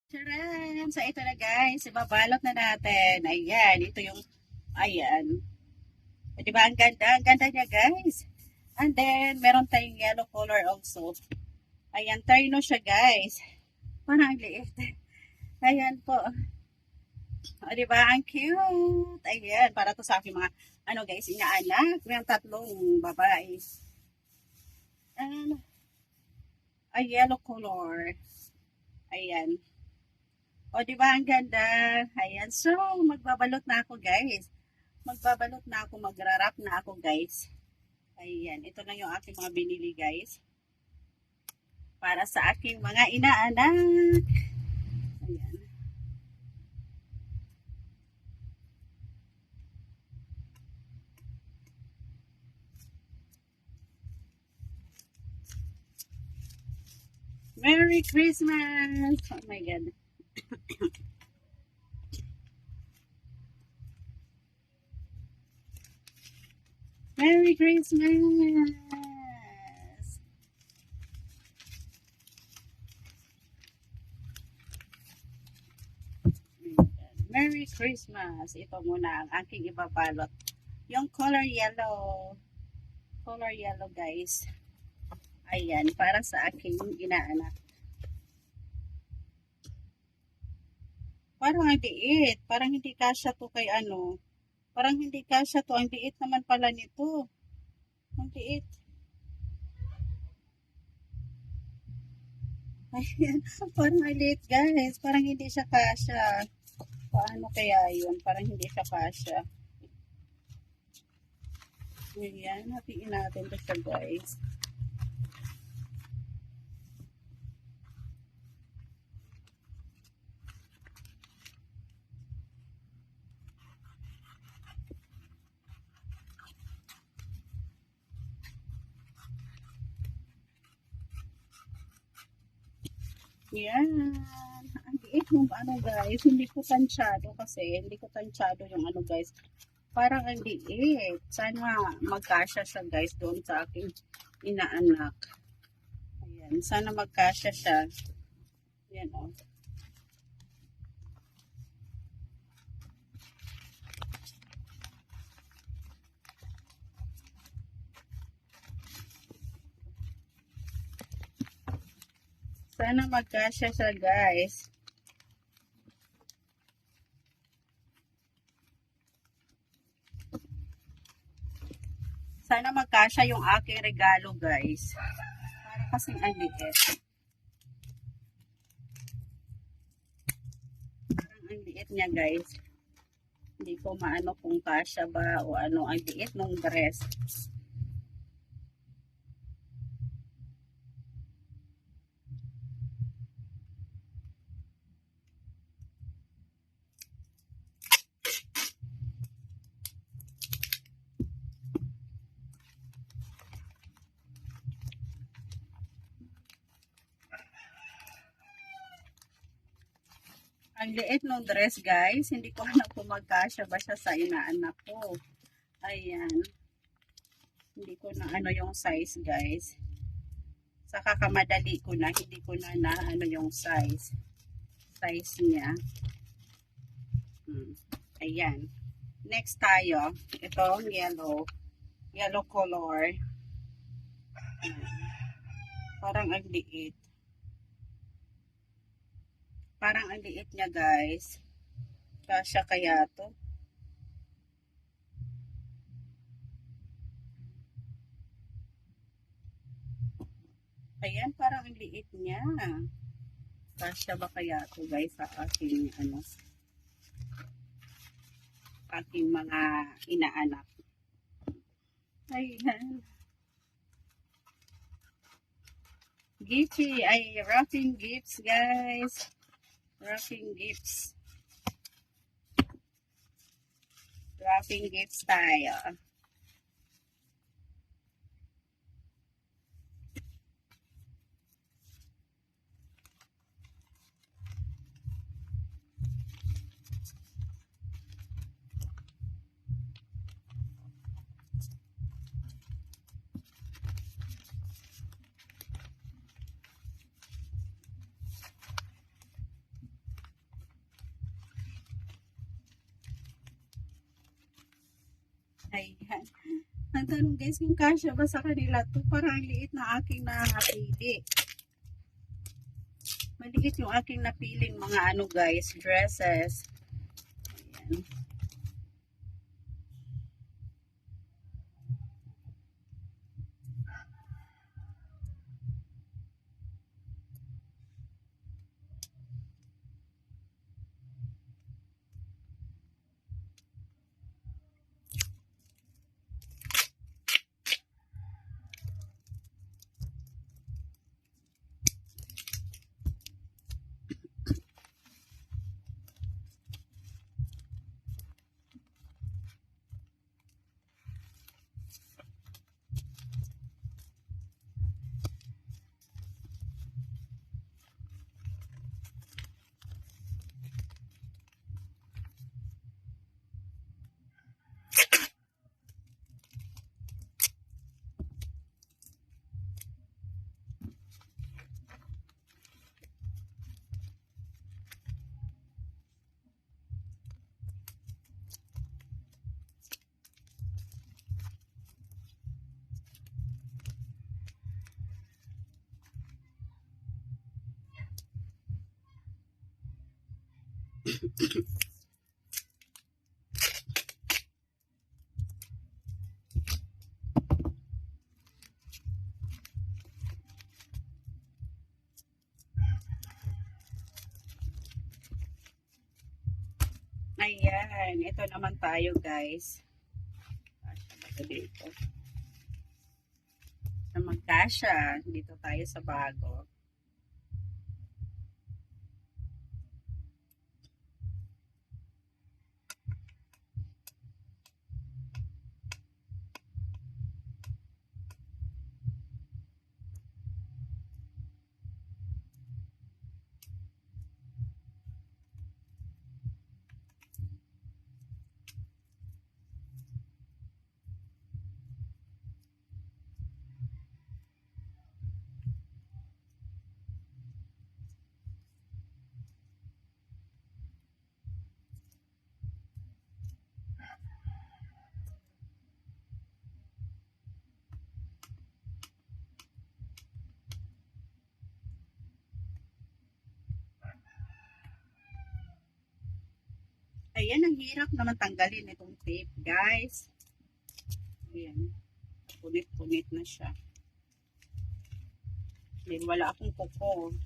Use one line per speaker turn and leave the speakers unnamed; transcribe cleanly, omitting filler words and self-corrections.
Charan! So, ito na guys. Ibabalot na natin. Ayan. Ito yung, ayan. O, diba? Ang ganda. Ang ganda niya guys. And then, meron tayong yellow color also. Ayan. Terno siya guys. Parang ang liit. Ayan po. O, diba? Ang cute. Ayan. Para to sa aking mga, ano guys, inaanak. Mayroong tatlong babae. And, a yellow color. Ayan. O, di ba ang ganda? Ayan. So, magbabalot na ako, guys. Magbabalot na ako, magra-wrap na ako, guys. Ayan. Ito na yung aking mga binili, guys. Para sa aking mga inaanak. Ayan. Merry Christmas! Oh my God. Merry Christmas! Merry Christmas! Ito muna ang aking ibabalot. Yung color yellow. Color yellow, guys. Ayan, para sa aking inaanak. Parang ang liit. Parang hindi kasya to kay ano. Parang hindi kasya to. Ang liit naman pala nito. Ang liit. Ayan. Parang ang liit guys. Parang hindi siya kasya. Paano kaya yun? Parang hindi siya kasya. Ayan. Hatiin natin ito siya guys. Yan. Ang liit ng ano guys. Hindi ko tansyado kasi. Hindi ko tansyado yung ano guys. Parang ang liit. Sana magkasya siya guys doon sa aking inaanak. Ayan. Sana magkasya siya. Yan o. Sana magkasya siya guys. Sana magkasya yung aking regalo guys. Para kasing ang liit. Parang ang liit niya guys. Hindi ko maano kung kasya ba o ano. Ang liit ng dress. Ang liit ng dress guys. Hindi ko alam kung magkasya ba siya sa inaanak ko. Ayan. Hindi ko na ano yung size guys. Sa kakamadali ko na. Hindi ko na ano yung size. Size niya. Ayan. Next tayo. Itong yellow. Yellow color. Parang ang liit. Parang ang liit niya guys. Kasya kaya to. Ayan, parang ang liit niya. Kasya ba kaya to guys sa aking ano, aking mga inaanak. Ayan. Gitchy ay wrapping gifts guys. Wrapping gifts. Wrapping gifts tayo. Ayan. Ang tanong guys, kung kasya ba sa kanila to, parang ang liit na aking napili. Maliit yung aking napiling mga ano guys, dresses. Ayan. Ayan, ito naman tayo guys. Dito. Sa magkasya, dito tayo sa bago. Ayan, ang hirap naman tanggalin itong tape, guys. Ayan. Punit-punit na siya. Then, wala akong kuko.